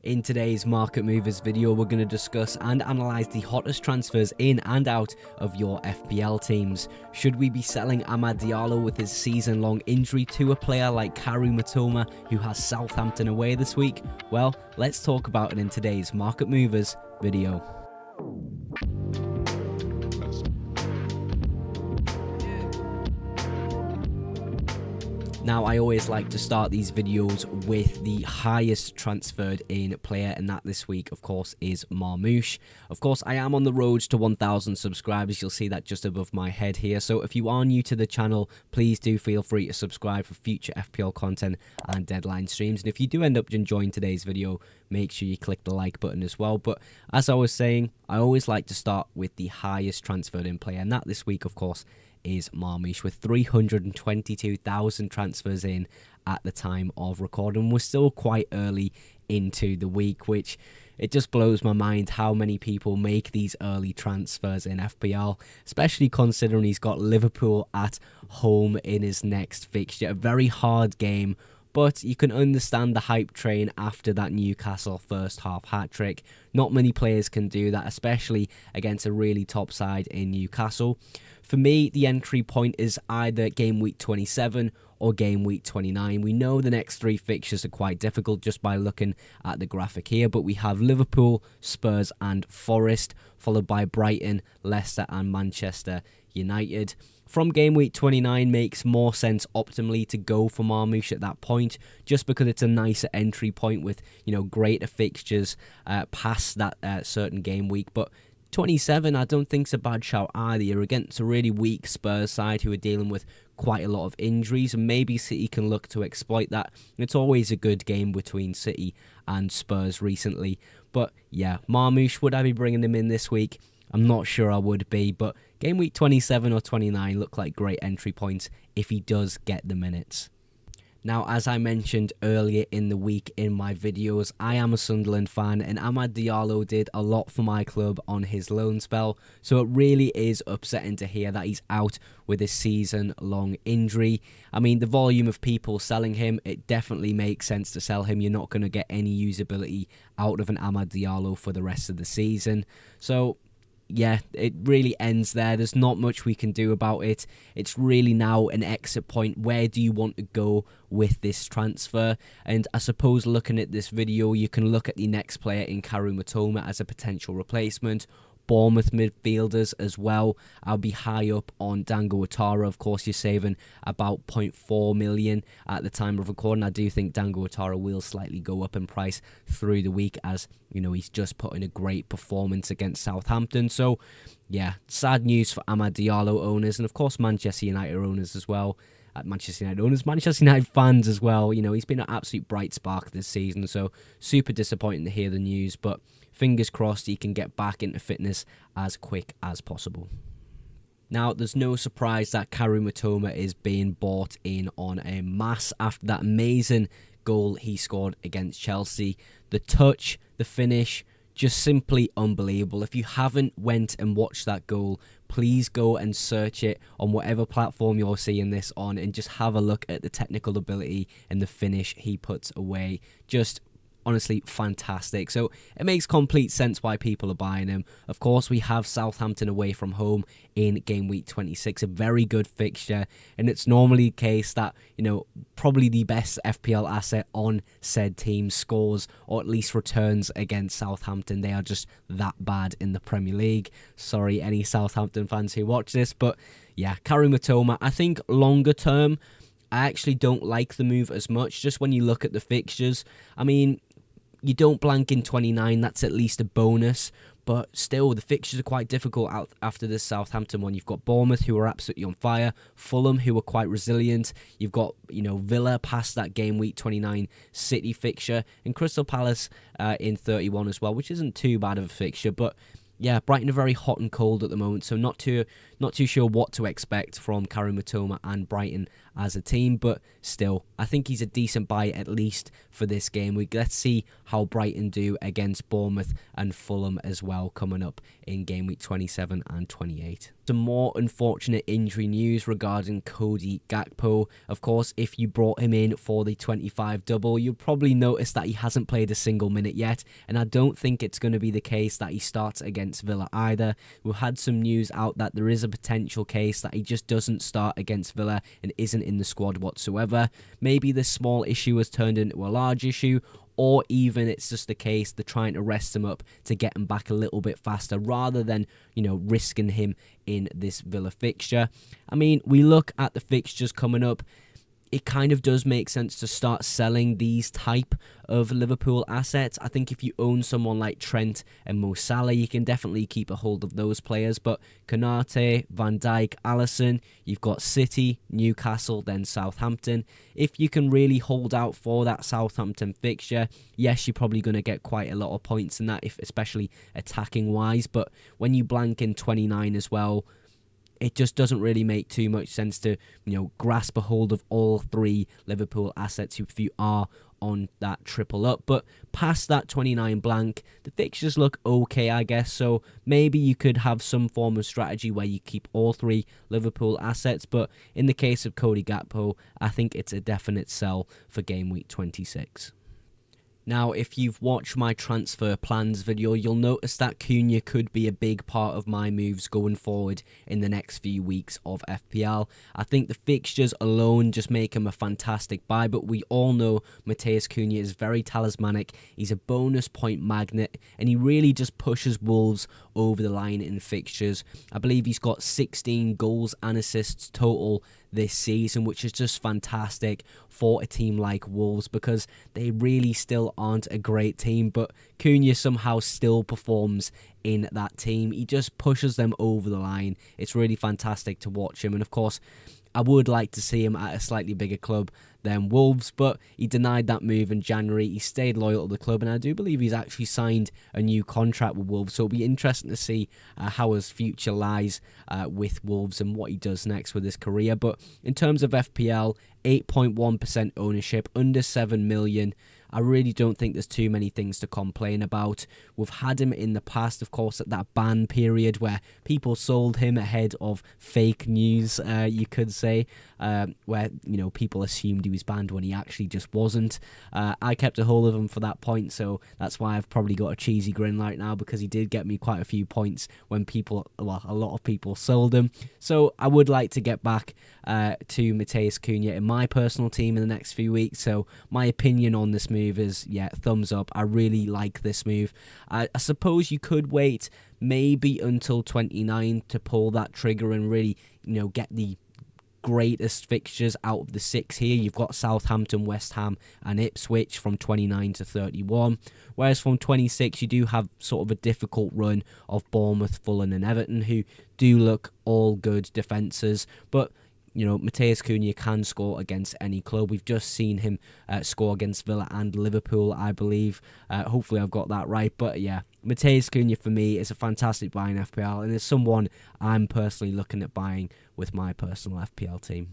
In today's Market Movers video, we're going to discuss and analyse the hottest transfers in and out of your FPL teams. Should we be selling Amad Diallo with his season-long injury to a player like MITOMA, who has Southampton away this week? Well, let's talk about it in today's Market Movers video. Now, I always like to start these videos with the highest transferred in player, and that this week, of course, is MARMOUSH. Of course, I am on the road to 1,000 subscribers. You'll see that just above my head here. So if you are new to the channel, please do feel free to subscribe for future FPL content and deadline streams. And if you do end up enjoying today's video, make sure you click the like button as well. But as I was saying, I always like to start with the highest transferred in player, and that this week, of course, is MARMOUSH, with 322,000 transfers in at the time of recording. We're still quite early into the week, which it just blows my mind how many people make these early transfers in FPL, especially considering he's got Liverpool at home in his next fixture. A very hard game, but you can understand the hype train after that Newcastle first half hat-trick. Not many players can do that, especially against a really top side in Newcastle. For me, the entry point is either game week 27 or game week 29. We know the next three fixtures are quite difficult just by looking at the graphic here, but we have Liverpool, Spurs and Forest, followed by Brighton, Leicester and Manchester United. From game week 29 makes more sense optimally to go for MARMOUSH at that point, just because it's a nicer entry point with, greater fixtures past that certain game week. But 27, I don't think it's a bad shout either. You're against a really weak Spurs side who are dealing with quite a lot of injuries, and maybe City can look to exploit that. It's always a good game between City and Spurs recently. But yeah, MARMOUSH, would I be bringing him in this week? I'm not sure I would be, but game week 27 or 29 look like great entry points if he does get the minutes. Now, as I mentioned earlier in the week in my videos, I am a Sunderland fan, and Amad Diallo did a lot for my club on his loan spell, so it really is upsetting to hear that he's out with a season-long injury. I mean, the volume of people selling him, it definitely makes sense to sell him. You're not going to get any usability out of an Amad Diallo for the rest of the season. So yeah, it really ends there. There's not much we can do about it. It's really now an exit point. Where do you want to go with this transfer? And I suppose looking at this video, you can look at the next player in MITOMA as a potential replacement. Bournemouth midfielders as well. I'll be high up on Dango Ouattara. Of course, you're saving about 0.4 million at the time of recording. I do think Dango Ouattara will slightly go up in price through the week, as he's just put in a great performance against Southampton. So yeah, sad news for Amad Diallo owners, and of course Manchester United owners as well. Manchester United fans as well. He's been an absolute bright spark this season, so super disappointing to hear the news, but fingers crossed he can get back into fitness as quick as possible. Now, there's no surprise that MITOMA is being bought in on a mass after that amazing goal he scored against Chelsea. The touch, the finish, just simply unbelievable. If you haven't went and watched that goal, please go and search it on whatever platform you're seeing this on and just have a look at the technical ability and the finish he puts away. Just honestly fantastic. So it makes complete sense why people are buying him. Of course, we have Southampton away from home in game week 26, a very good fixture, and it's normally the case that probably the best FPL asset on said team scores or at least returns against Southampton. They are just that bad in the Premier League. Sorry any Southampton fans who watch this, but yeah, MITOMA, I think longer term I actually don't like the move as much. Just when you look at the fixtures, I mean, you don't blank in 29, that's at least a bonus. But still, the fixtures are quite difficult out after this Southampton one. You've got Bournemouth, who are absolutely on fire. Fulham, who are quite resilient. You've got, Villa past that game week 29 City fixture. And Crystal Palace in 31 as well, which isn't too bad of a fixture. But yeah, Brighton are very hot and cold at the moment, so not too sure what to expect from MITOMA and Brighton as a team, but still, I think he's a decent buy at least for this game week. Let's see how Brighton do against Bournemouth and Fulham as well coming up in game week 27 and 28. Some more unfortunate injury news regarding Cody GAKPO. Of course, if you brought him in for the 25 double, you'll probably notice that he hasn't played a single minute yet, and I don't think it's going to be the case that he starts against Villa either. We've had some news out that there is a potential case that he just doesn't start against Villa and isn't in the squad whatsoever. Maybe this small issue has turned into a large issue, or even it's just a case they're trying to rest him up to get him back a little bit faster rather than, risking him in this Villa fixture. I mean, we look at the fixtures coming up. It kind of does make sense to start selling these type of Liverpool assets. I think if you own someone like Trent and Mo Salah, you can definitely keep a hold of those players. But Konate, Van Dijk, Alisson, you've got City, Newcastle, then Southampton. If you can really hold out for that Southampton fixture, yes, you're probably going to get quite a lot of points in that, especially attacking wise. But when you blank in 29 as well, it just doesn't really make too much sense to, grasp a hold of all three Liverpool assets if you are on that triple up. But past that 29 blank, the fixtures look okay, I guess. So maybe you could have some form of strategy where you keep all three Liverpool assets. But in the case of Cody GAKPO, I think it's a definite sell for game week 26. Now, if you've watched my transfer plans video, you'll notice that Cunha could be a big part of my moves going forward in the next few weeks of FPL. I think the fixtures alone just make him a fantastic buy, but we all know Matheus Cunha is very talismanic. He's a bonus point magnet, and he really just pushes Wolves over the line in fixtures. I believe he's got 16 goals and assists total this season, which is just fantastic for a team like Wolves because they really still aren't a great team, but Cunha somehow still performs in that team. He just pushes them over the line. It's really fantastic to watch him, and of course I would like to see him at a slightly bigger club than Wolves, but he denied that move in January. He stayed loyal to the club, and I do believe he's actually signed a new contract with Wolves, so it'll be interesting to see how his future lies with Wolves and what he does next with his career. But in terms of FPL, 8.1% ownership, under 7 million. I really don't think there's too many things to complain about. We've had him in the past, of course, at that ban period where people sold him ahead of fake news, you could say, where, people assumed he was banned when he actually just wasn't. I kept a hold of him for that point, so that's why I've probably got a cheesy grin right now, because he did get me quite a few points when a lot of people sold him. So I would like to get back to Matheus Cunha in my personal team in the next few weeks. So my opinion on this move is, thumbs up. I really like this move. I suppose you could wait maybe until 29 to pull that trigger and really, get the greatest fixtures out of the 6 here. You've got Southampton, West Ham and Ipswich from 29 to 31, whereas from 26 you do have sort of a difficult run of Bournemouth, Fulham and Everton, who do look all good defences, but Matheus Cunha can score against any club. We've just seen him score against Villa and Liverpool, I believe. Hopefully I've got that right. But yeah, Matheus Cunha for me is a fantastic buy in FPL, and is someone I'm personally looking at buying with my personal FPL team.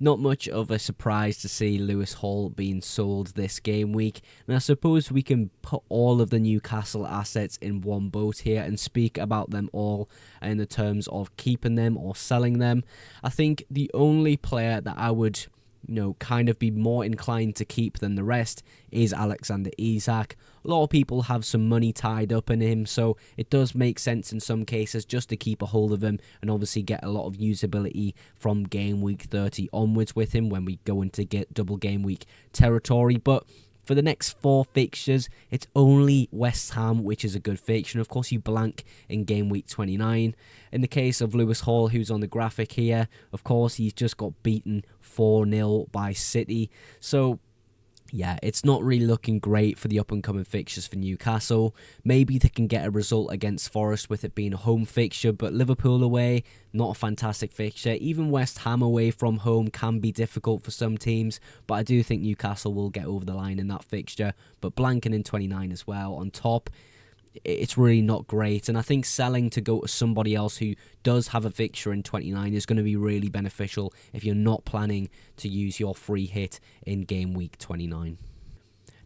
Not much of a surprise to see Lewis Hall being sold this game week, and I suppose we can put all of the Newcastle assets in one boat here and speak about them all in the terms of keeping them or selling them. I think the only player that I would kind of be more inclined to keep than the rest is Alexander Isak. A lot of people have some money tied up in him, so it does make sense in some cases just to keep a hold of him and obviously get a lot of usability from game week 30 onwards with him when we go into get double game week territory. But for the next 4 fixtures, it's only West Ham, which is a good fixture. Of course, you blank in game week 29. In the case of Lewis Hall, who's on the graphic here, of course, he's just got beaten 4-0 by City. So yeah, it's not really looking great for the up-and-coming fixtures for Newcastle. Maybe they can get a result against Forest with it being a home fixture, but Liverpool away, not a fantastic fixture. Even West Ham away from home can be difficult for some teams, but I do think Newcastle will get over the line in that fixture. But blanking in 29 as well on top, it's really not great. And I think selling to go to somebody else who does have a fixture in 29 is going to be really beneficial if you're not planning to use your free hit in game week 29.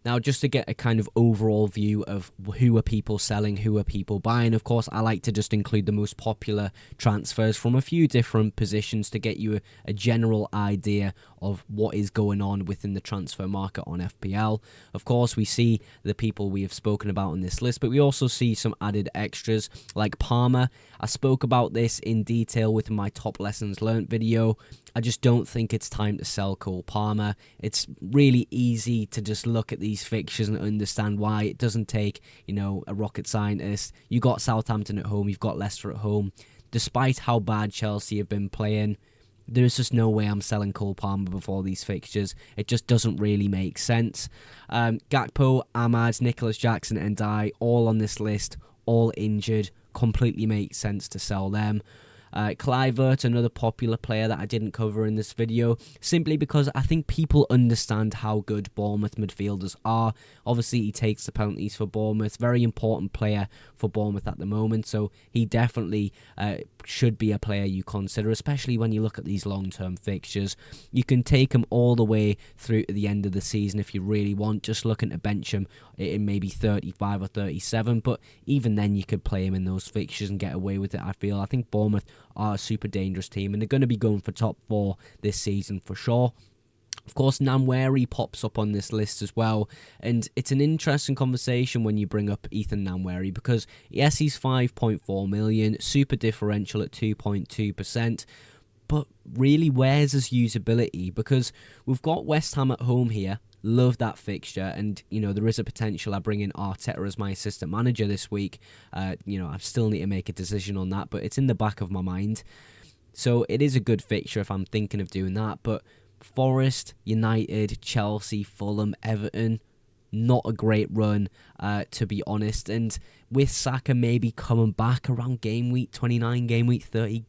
Now, just to get a kind of overall view of who are people selling, who are people buying, of course, I like to just include the most popular transfers from a few different positions to get you a general idea of what is going on within the transfer market on FPL. Of course, we see the people we have spoken about on this list, but we also see some added extras like Palmer. I spoke about this in detail with my top lessons learnt video. I just don't think it's time to sell Cole Palmer. It's really easy to just look at these fixtures and understand why. It doesn't take, a rocket scientist. You got Southampton at home, you've got Leicester at home. Despite how bad Chelsea have been playing, there's just no way I'm selling Cole Palmer before these fixtures. It just doesn't really make sense. Gakpo, Ahmad, Nicholas Jackson and Dye, all on this list, all injured. Completely makes sense to sell them. Kluivert, another popular player that I didn't cover in this video, simply because I think people understand how good Bournemouth midfielders are. Obviously, he takes the penalties for Bournemouth, very important player for Bournemouth at the moment, so he definitely should be a player you consider, especially when you look at these long-term fixtures. You can take him all the way through to the end of the season if you really want, just looking to bench him in maybe 35 or 37, but even then you could play him in those fixtures and get away with it, I think Bournemouth are a super dangerous team and they're going to be going for top 4 this season for sure. Of course, Nwaneri pops up on this list as well, and it's an interesting conversation when you bring up Ethan Nwaneri because yes, he's 5.4 million, super differential at 2.2%, but really where's his usability? Because we've got West Ham at home here. Love that fixture, and there is a potential I bring in Arteta as my assistant manager this week. I still need to make a decision on that, but it's in the back of my mind. So it is a good fixture if I'm thinking of doing that. But Forest, United, Chelsea, Fulham, Everton, not a great run, to be honest. And with Saka maybe coming back around game week 29, game week 30,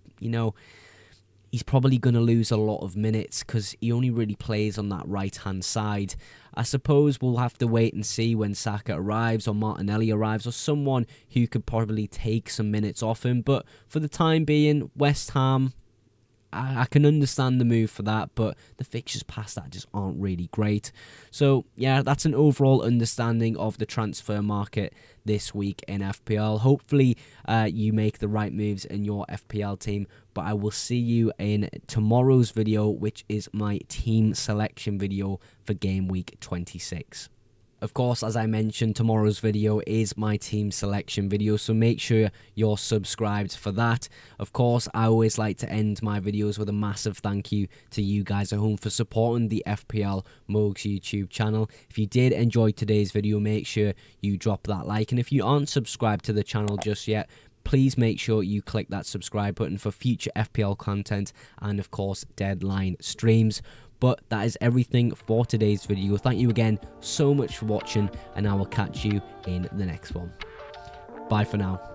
he's probably going to lose a lot of minutes because he only really plays on that right-hand side. I suppose we'll have to wait and see when Saka arrives or Martinelli arrives or someone who could probably take some minutes off him. But for the time being, West Ham, I can understand the move for that, but the fixtures past that just aren't really great. So, yeah, that's an overall understanding of the transfer market this week in FPL. Hopefully, you make the right moves in your FPL team, but I will see you in tomorrow's video, which is my team selection video for game week 26. Of course, as I mentioned, tomorrow's video is my team selection video, so make sure you're subscribed for that. Of course, I always like to end my videos with a massive thank you to you guys at home for supporting the FPL Mogs YouTube channel. If you did enjoy today's video, make sure you drop that like, and if you aren't subscribed to the channel just yet, please make sure you click that subscribe button for future FPL content and, of course, deadline streams. But that is everything for today's video. Thank you again so much for watching, and I will catch you in the next one. Bye for now.